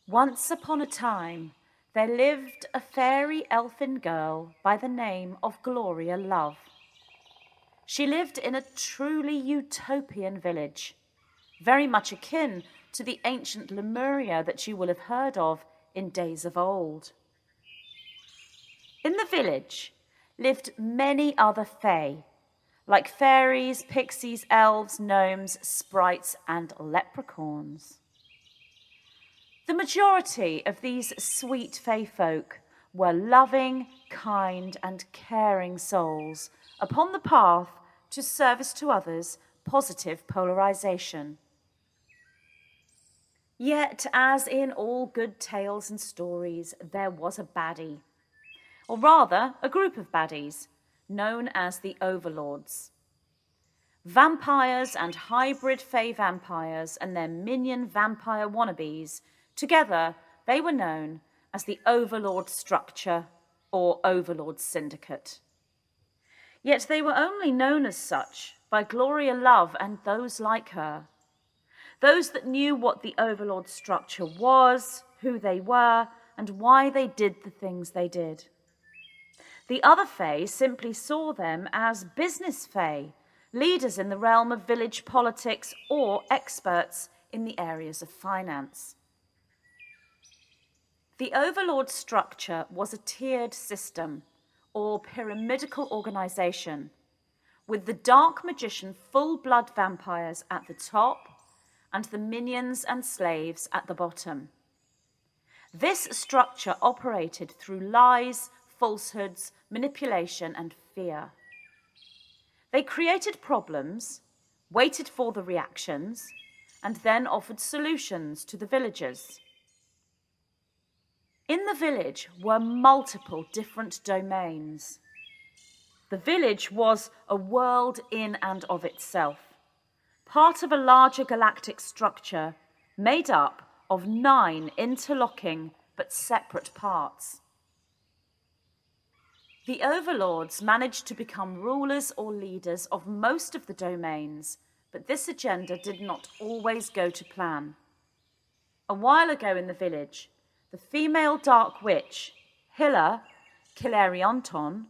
Once upon a time, there lived a fairy elfin girl by the name of Gloria Love. She lived in a truly utopian village, very much akin to the ancient Lemuria that you will have heard of in days of old. In the village lived many other fae, like fairies, pixies, elves, gnomes, sprites, and leprechauns. The majority of these sweet fae folk were loving, kind, and caring souls upon the path to service to others, positive polarization. Yet, as in all good tales and stories, there was a baddie, or rather a group of baddies, known as the overlords. Vampires and hybrid fae vampires and their minion vampire wannabes, together they were known as the Overlord Structure or Overlord Syndicate. Yet they were only known as such by Gloria Love and those like her. Those that knew what the Overlord Structure was, who they were, and why they did the things they did. The other fae simply saw them as business fae, leaders in the realm of village politics or experts in the areas of finance. The Overlord Structure was a tiered system or pyramidal organization, with the dark magician full-blood vampires at the top and the minions and slaves at the bottom. This structure operated through lies, falsehoods, manipulation, and fear. They created problems, waited for the reactions, and then offered solutions to the villagers. In the village were multiple different domains. The village was a world in and of itself, part of a larger galactic structure made up of 9 interlocking but separate parts. The overlords managed to become rulers or leaders of most of the domains, but this agenda did not always go to plan. A while ago in the village, the female dark witch, Hilla Kilarionton,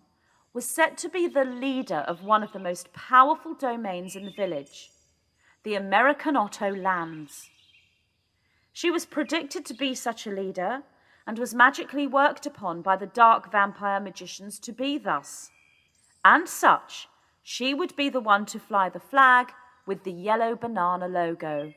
was set to be the leader of one of the most powerful domains in the village, the Americanotto lands. She was predicted to be such a leader and was magically worked upon by the dark vampire magicians to be thus. And such, she would be the one to fly the flag with the yellow banana logo.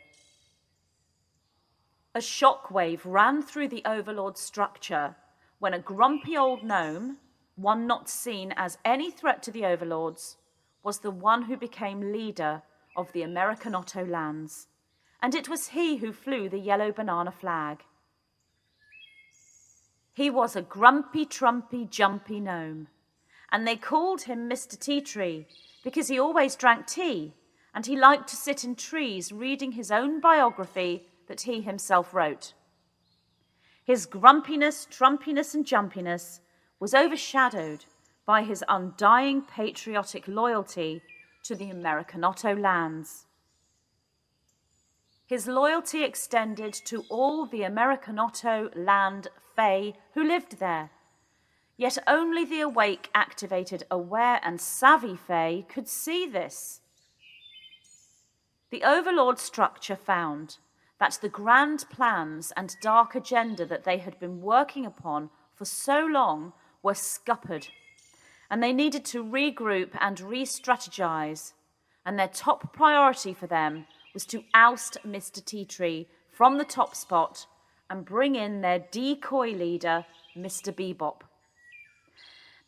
A shockwave ran through the Overlord Structure when a grumpy old gnome, one not seen as any threat to the Overlords, was the one who became leader of the Americanotto lands, and it was he who flew the yellow banana flag. He was a grumpy, trumpy, jumpy gnome, and they called him Mr. Tea Tree because he always drank tea, and he liked to sit in trees reading his own biography that he himself wrote. His grumpiness, trumpiness, and jumpiness was overshadowed by his undying patriotic loyalty to the Americanotto lands. His loyalty extended to all the Americanotto land fae who lived there, yet only the awake, activated, aware, and savvy fae could see this. The Overlord Structure found that the grand plans and dark agenda that they had been working upon for so long were scuppered, and they needed to regroup and re-strategize, and their top priority for them was to oust Mr. Tea Tree from the top spot and bring in their decoy leader, Mr. Bebop.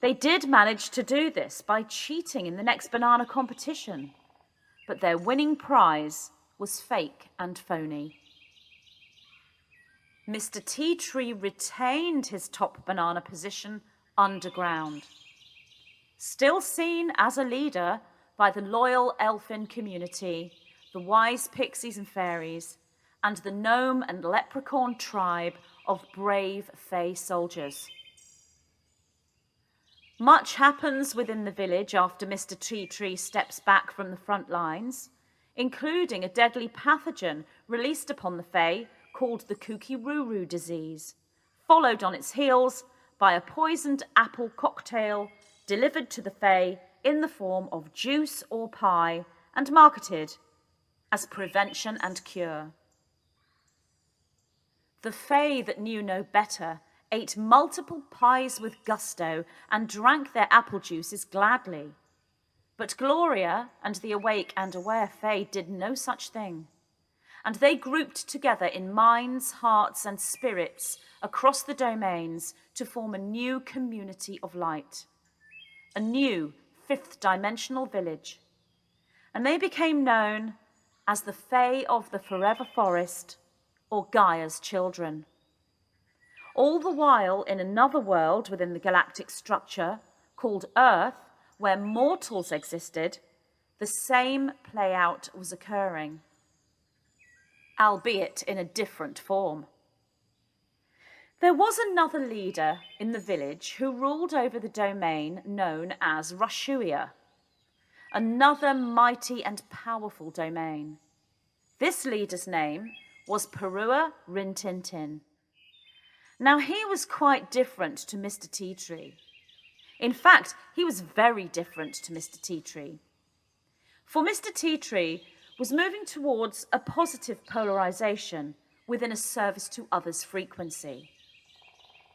They did manage to do this by cheating in the next banana competition, but their winning prize was fake and phony. Mr. Tea Tree retained his top banana position underground, still seen as a leader by the loyal elfin community, the wise pixies and fairies, and the gnome and leprechaun tribe of brave fae soldiers. Much happens within the village after Mr. Tea Tree steps back from the front lines, including a deadly pathogen released upon the fae called the Kukiruru disease, followed on its heels by a poisoned apple cocktail delivered to the Fae in the form of juice or pie and marketed as prevention and cure. The Fae that knew no better ate multiple pies with gusto and drank their apple juices gladly. But Gloria and the awake and aware Fae did no such thing, and they grouped together in minds, hearts, and spirits across the domains to form a new community of light, a new fifth-dimensional village, and they became known as the Fae of the Forever Forest, or Gaia's children. All the while in another world within the galactic structure, called Earth, where mortals existed, the same play-out was occurring, albeit in a different form. There was another leader in the village who ruled over the domain known as Rushuiya, another mighty and powerful domain. This leader's name was Perua Rin Tin Tin. Now he was quite different to Mr. Tea Tree. In fact, he was very different to Mr. Tea Tree. For Mr. Tea Tree was moving towards a positive polarization within a service to others frequency.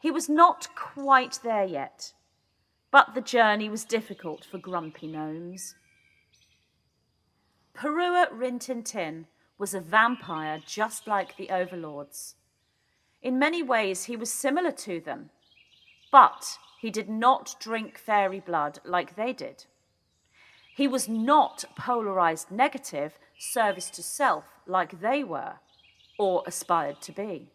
He was not quite there yet, but the journey was difficult for grumpy gnomes. Perua Rin Tintin was a vampire just like the overlords. In many ways, he was similar to them, but he did not drink fairy blood like they did. He was not polarized negative, service to self like they were, or aspired to be.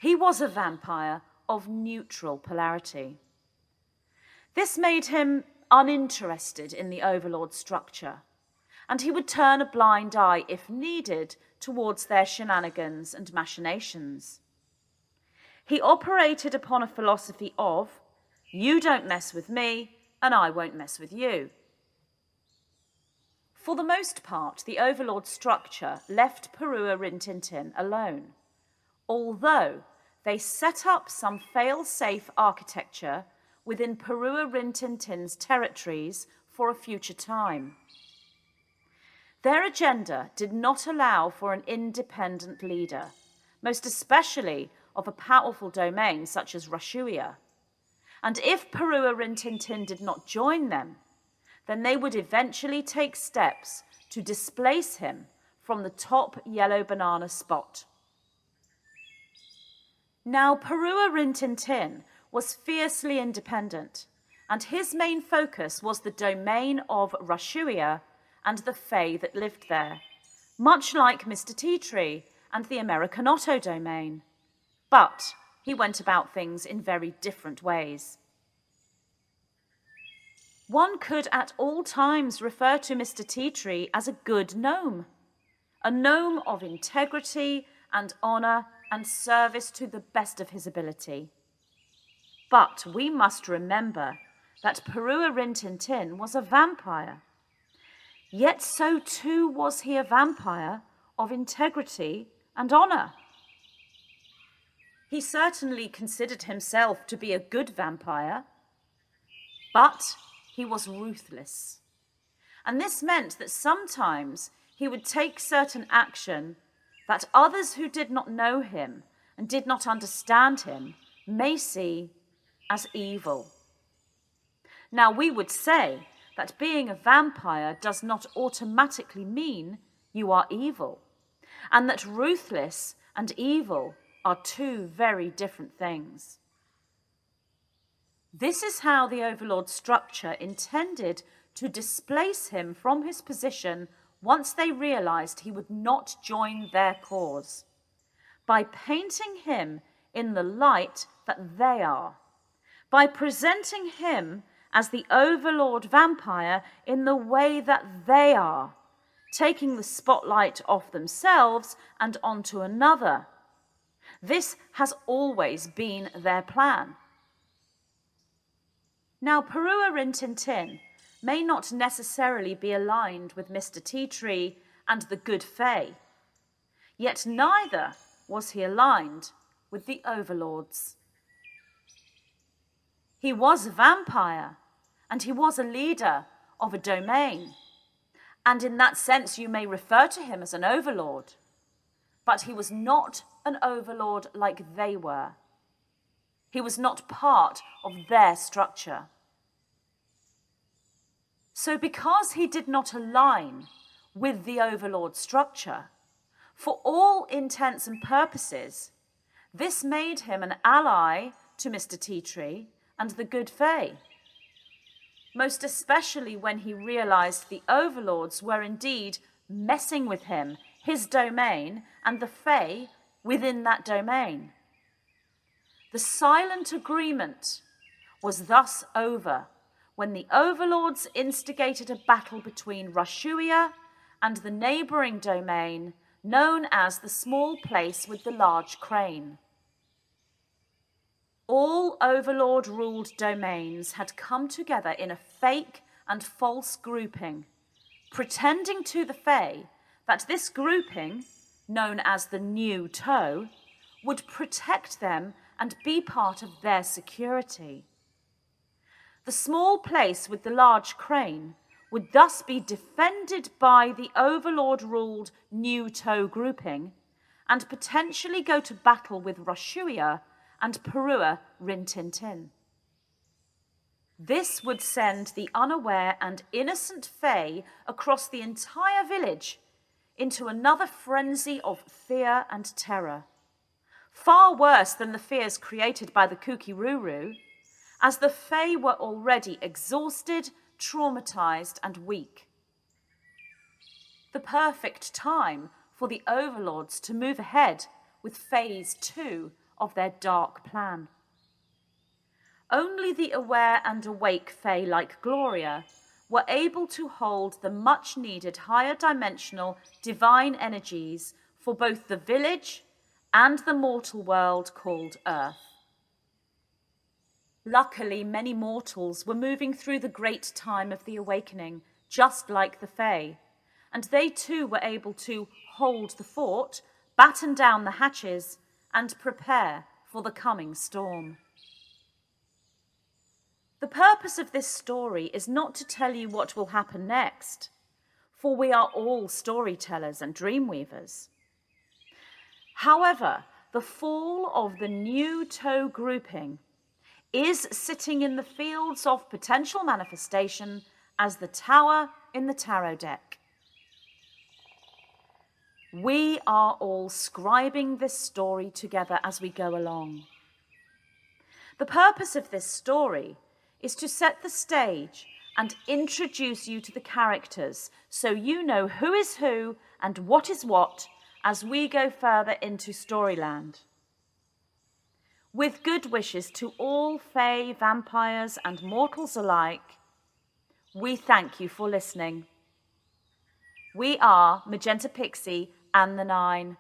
He was a vampire of neutral polarity. This made him uninterested in the overlord structure, and he would turn a blind eye, if needed, towards their shenanigans and machinations. He operated upon a philosophy of, you don't mess with me, and I won't mess with you. For the most part, the overlord structure left Perua Rin Tintin alone, although they set up some fail-safe architecture within Perua Rin Tintin's territories for a future time. Their agenda did not allow for an independent leader, most especially of a powerful domain such as Rushuiya. And if Perua Rin Tintin did not join them, then they would eventually take steps to displace him from the top yellow banana spot. Now, Perua Rin Tintin was fiercely independent, and his main focus was the domain of Rushuiya and the Fae that lived there, much like Mr. Tea Tree and the Americanotto domain. But he went about things in very different ways. One could at all times refer to Mr. Tea Tree as a good gnome, a gnome of integrity and honour and service to the best of his ability. But we must remember that Perua Rin Tintin was a vampire. Yet so too was he a vampire of integrity and honour. He certainly considered himself to be a good vampire, but he was ruthless. And this meant that sometimes he would take certain action that others who did not know him and did not understand him may see as evil. Now, we would say that being a vampire does not automatically mean you are evil, and that ruthless and evil are two very different things. This is how the overlord structure intended to displace him from his position once they realized he would not join their cause, by painting him in the light that they are, by presenting him as the overlord vampire in the way that they are, taking the spotlight off themselves and onto another. This has always been their plan. Now, Perua Rin Tintin may not necessarily be aligned with Mr. Tea Tree and the good Fae, yet neither was he aligned with the overlords. He was a vampire, and he was a leader of a domain. And in that sense, you may refer to him as an overlord. But he was not an overlord like they were. He was not part of their structure. So because he did not align with the overlord structure, for all intents and purposes, this made him an ally to Mr. Tea Tree and the Good Fae. Most especially when he realized the overlords were indeed messing with him, his domain, and the Fae within that domain. The silent agreement was thus over when the overlords instigated a battle between Rushuiya and the neighboring domain known as the small place with the large crane. All overlord-ruled domains had come together in a fake and false grouping, pretending to the Fae that this grouping, known as the New Toe, would protect them and be part of their security. The small place with the large crane would thus be defended by the overlord-ruled New Toe grouping and potentially go to battle with Rushuiya and Peru Rin Tintin. This would send the unaware and innocent Fae across the entire village into another frenzy of fear and terror, far worse than the fears created by the Kukiruru, as the Fae were already exhausted, traumatized, and weak. The perfect time for the overlords to move ahead with phase 2 of their dark plan. Only the aware and awake Fae like Gloria were able to hold the much-needed higher dimensional divine energies for both the village and the mortal world called Earth. Luckily, many mortals were moving through the great time of the awakening, just like the Fae, and they too were able to hold the fort, batten down the hatches, and prepare for the coming storm. The purpose of this story is not to tell you what will happen next, for we are all storytellers and dreamweavers. However, the fall of the New Toe grouping is sitting in the fields of potential manifestation as the tower in the tarot deck. We are all scribing this story together as we go along. The purpose of this story is to set the stage and introduce you to the characters so you know who is who and what is what as we go further into Storyland. With good wishes to all Fae, vampires and mortals alike, we thank you for listening. We are Magenta Pixie and the 9.